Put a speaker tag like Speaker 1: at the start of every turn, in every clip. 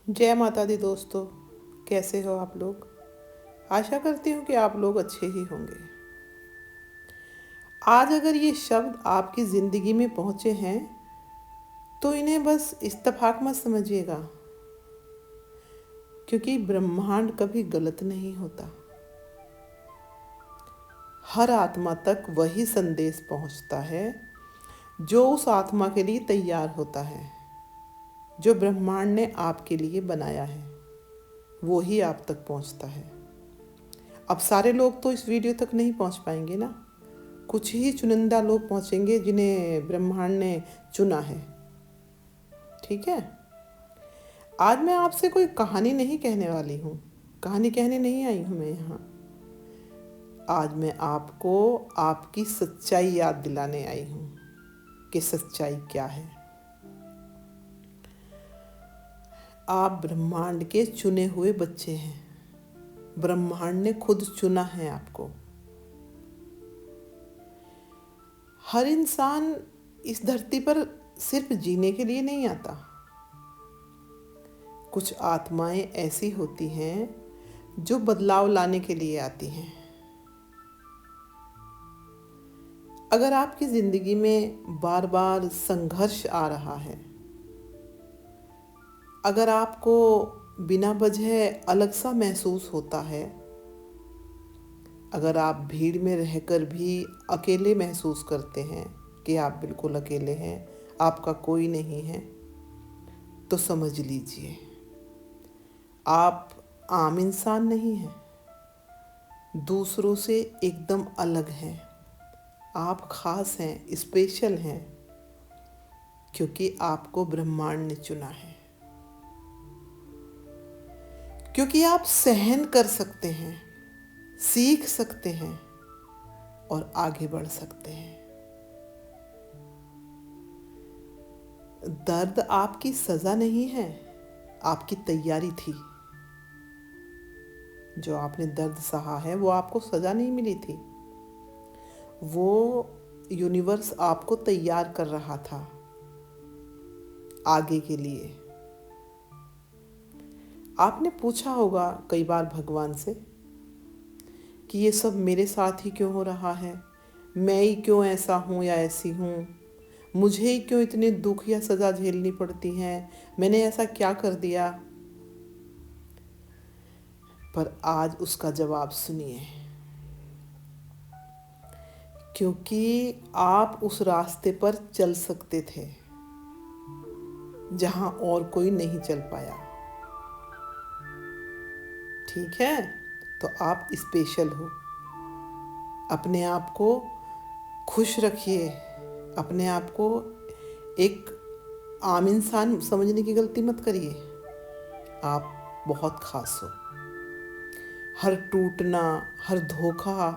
Speaker 1: जय माता दी दोस्तों, कैसे हो आप लोग। आशा करती हूँ कि आप लोग अच्छे ही होंगे। आज अगर ये शब्द आपकी ज़िंदगी में पहुँचे हैं तो इन्हें बस इत्तेफाक मत समझिएगा, क्योंकि ब्रह्मांड कभी गलत नहीं होता। हर आत्मा तक वही संदेश पहुँचता है जो उस आत्मा के लिए तैयार होता है। जो ब्रह्मांड ने आपके लिए बनाया है वो ही आप तक पहुँचता है। अब सारे लोग तो इस वीडियो तक नहीं पहुँच पाएंगे ना, कुछ ही चुनिंदा लोग पहुँचेंगे जिन्हें ब्रह्मांड ने चुना है। ठीक है, आज मैं आपसे कोई कहानी नहीं कहने वाली हूँ, कहानी कहने नहीं आई हूँ मैं यहाँ। आज मैं आपको आपकी सच्चाई याद दिलाने आई हूँ कि सच्चाई क्या है। आप ब्रह्मांड के चुने हुए बच्चे हैं। ब्रह्मांड ने खुद चुना है आपको। हर इंसान इस धरती पर सिर्फ जीने के लिए नहीं आता। कुछ आत्माएं ऐसी होती हैं जो बदलाव लाने के लिए आती हैं। अगर आपकी ज़िंदगी में बार बार संघर्ष आ रहा है, अगर आपको बिना वजह अलग सा महसूस होता है, अगर आप भीड़ में रहकर भी अकेले महसूस करते हैं कि आप बिल्कुल अकेले हैं, आपका कोई नहीं है, तो समझ लीजिए आप आम इंसान नहीं हैं, दूसरों से एकदम अलग हैं। आप खास हैं, स्पेशल हैं, क्योंकि आपको ब्रह्मांड ने चुना है। क्योंकि आप सहन कर सकते हैं, सीख सकते हैं और आगे बढ़ सकते हैं। दर्द आपकी सजा नहीं है, आपकी तैयारी थी। जो आपने दर्द सहा है वो आपको सजा नहीं मिली थी, वो यूनिवर्स आपको तैयार कर रहा था आगे के लिए। आपने पूछा होगा कई बार भगवान से कि ये सब मेरे साथ ही क्यों हो रहा है, मैं ही क्यों ऐसा हूँ या ऐसी हूँ, मुझे ही क्यों इतने दुख या सज़ा झेलनी पड़ती हैं, मैंने ऐसा क्या कर दिया। पर आज उसका जवाब सुनिए, क्योंकि आप उस रास्ते पर चल सकते थे जहाँ और कोई नहीं चल पाया। ठीक है, तो आप स्पेशल हो। अपने आप को खुश रखिए, अपने आप को एक आम इंसान समझने की गलती मत करिए। आप बहुत खास हो। हर टूटना, हर धोखा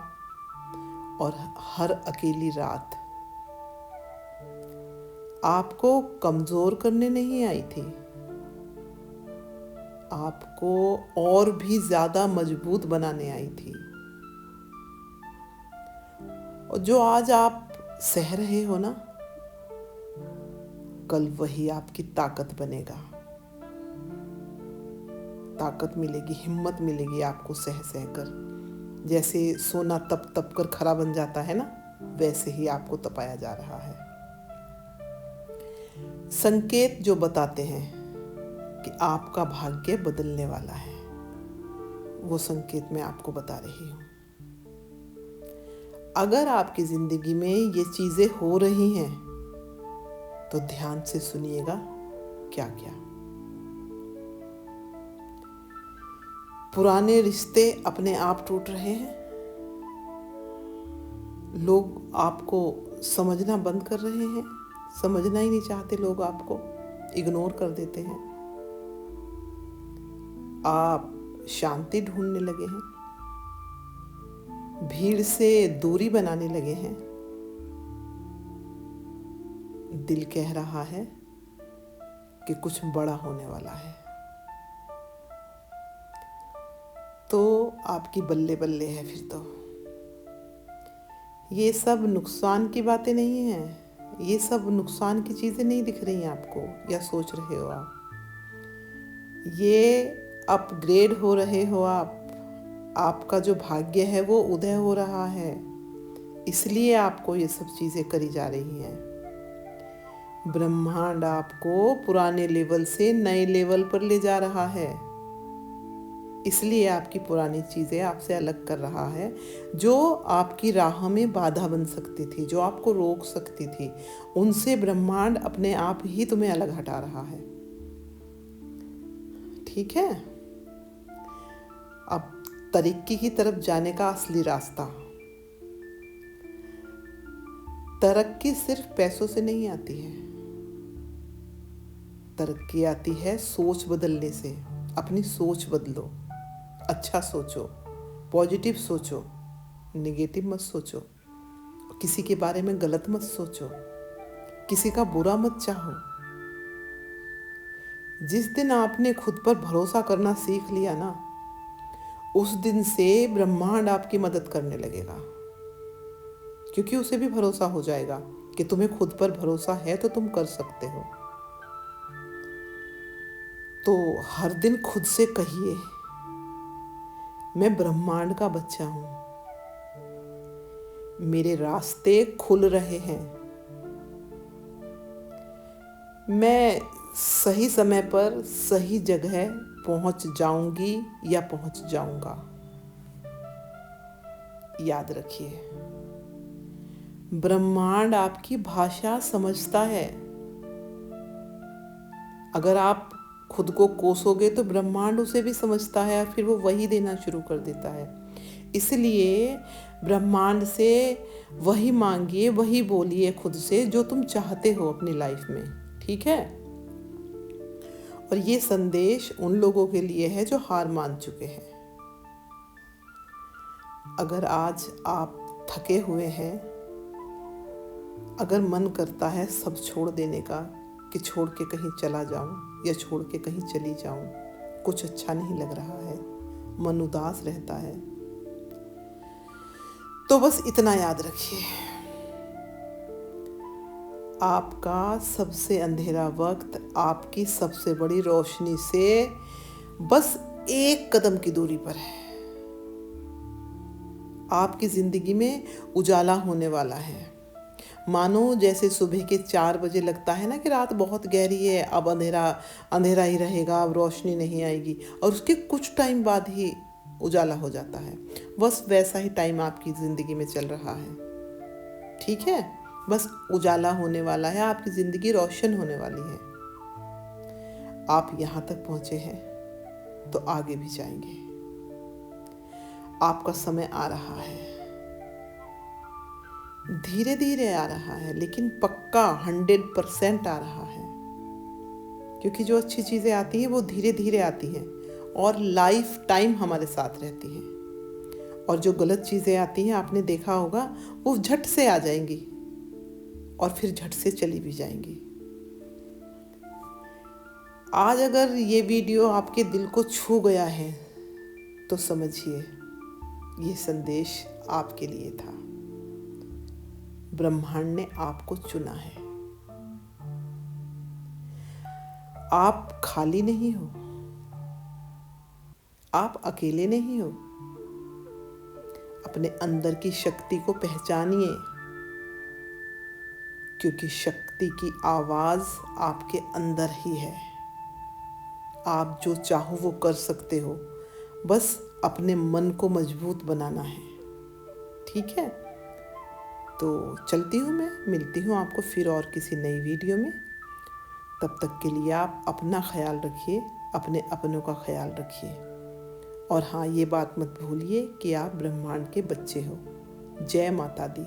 Speaker 1: और हर अकेली रात आपको कमज़ोर करने नहीं आई थी, आपको और भी ज़्यादा मजबूत बनाने आई थी। और जो आज आप सह रहे हो ना, कल वही आपकी ताकत बनेगा। ताकत मिलेगी, हिम्मत मिलेगी आपको सह सह कर। जैसे सोना तप तप कर खरा बन जाता है ना, वैसे ही आपको तपाया जा रहा है। संकेत जो बताते हैं कि आपका भाग्य बदलने वाला है, वो संकेत मैं आपको बता रही हूँ। अगर आपकी ज़िंदगी में ये चीज़ें हो रही हैं तो ध्यान से सुनिएगा क्या क्या। पुराने रिश्ते अपने आप टूट रहे हैं, लोग आपको समझना बंद कर रहे हैं, समझना ही नहीं चाहते, लोग आपको इग्नोर कर देते हैं। आप शांति ढूंढने लगे हैं, भीड़ से दूरी बनाने लगे हैं। दिल कह रहा है कि कुछ बड़ा होने वाला है, तो आपकी बल्ले बल्ले है। फिर तो ये सब नुकसान की बातें नहीं हैं, ये सब नुकसान की चीज़ें नहीं दिख रही हैं आपको या सोच रहे हो आप। ये अपग्रेड हो रहे हो आप। आपका जो भाग्य है वो उदय हो रहा है, इसलिए आपको ये सब चीज़ें करी जा रही हैं। ब्रह्मांड आपको पुराने लेवल से नए लेवल पर ले जा रहा है, इसलिए आपकी पुरानी चीज़ें आपसे अलग कर रहा है। जो आपकी राह में बाधा बन सकती थी, जो आपको रोक सकती थी, उनसे ब्रह्मांड अपने आप ही तुम्हें अलग हटा रहा है। ठीक है। अब तरक्की की तरफ जाने का असली रास्ता। तरक्की सिर्फ पैसों से नहीं आती है, तरक्की आती है सोच बदलने से। अपनी सोच बदलो, अच्छा सोचो, पॉजिटिव सोचो, नेगेटिव मत सोचो, किसी के बारे में गलत मत सोचो, किसी का बुरा मत चाहो। जिस दिन आपने खुद पर भरोसा करना सीख लिया ना, उस दिन से ब्रह्मांड आपकी मदद करने लगेगा, क्योंकि उसे भी भरोसा हो जाएगा कि तुम्हें खुद पर भरोसा है तो तुम कर सकते हो। तो हर दिन खुद से कहिए, मैं ब्रह्मांड का बच्चा हूँ, मेरे रास्ते खुल रहे हैं, मैं सही समय पर सही जगह पहुंच जाऊंगी या पहुंच जाऊंगा। याद रखिए, ब्रह्मांड आपकी भाषा समझता है। अगर आप खुद को कोसोगे तो ब्रह्मांड उसे भी समझता है और फिर वो वही देना शुरू कर देता है। इसलिए ब्रह्मांड से वही मांगिए, वही बोलिए खुद से जो तुम चाहते हो अपनी लाइफ में। ठीक है। और ये संदेश उन लोगों के लिए है जो हार मान चुके हैं। अगर आज आप थके हुए हैं, अगर मन करता है सब छोड़ देने का, कि छोड़ के कहीं चला जाऊं या छोड़ के कहीं चली जाऊं, कुछ अच्छा नहीं लग रहा है, मन उदास रहता है, तो बस इतना याद रखिए, आपका सबसे अंधेरा वक्त आपकी सबसे बड़ी रोशनी से बस एक कदम की दूरी पर है। आपकी जिंदगी में उजाला होने वाला है। मानो जैसे सुबह के 4 बजे लगता है ना कि रात बहुत गहरी है, अब अंधेरा अंधेरा ही रहेगा, अब रोशनी नहीं आएगी, और उसके कुछ टाइम बाद ही उजाला हो जाता है। बस वैसा ही टाइम आपकी ज़िंदगी में चल रहा है। ठीक है। बस उजाला होने वाला है, आपकी ज़िंदगी रोशन होने वाली है। आप यहाँ तक पहुँचे हैं तो आगे भी जाएंगे। आपका समय आ रहा है, धीरे धीरे आ रहा है, लेकिन पक्का 100% आ रहा है। क्योंकि जो अच्छी चीज़ें आती हैं वो धीरे धीरे आती हैं और लाइफ टाइम हमारे साथ रहती हैं, और जो गलत चीज़ें आती हैं, आपने देखा होगा, वो झट से आ जाएंगी और फिर झट से चली भी जाएंगी। आज अगर ये वीडियो आपके दिल को छू गया है तो समझिए ये संदेश आपके लिए था। ब्रह्मांड ने आपको चुना है। आप खाली नहीं हो, आप अकेले नहीं हो। अपने अंदर की शक्ति को पहचानिए, क्योंकि शक्ति की आवाज आपके अंदर ही है। आप जो चाहो वो कर सकते हो, बस अपने मन को मजबूत बनाना है। ठीक है। तो चलती हूँ मैं, मिलती हूँ आपको फिर और किसी नई वीडियो में। तब तक के लिए आप अपना ख्याल रखिए, अपने अपनों का ख्याल रखिए, और हाँ, ये बात मत भूलिए कि आप ब्रह्मांड के बच्चे हो। जय माता दी।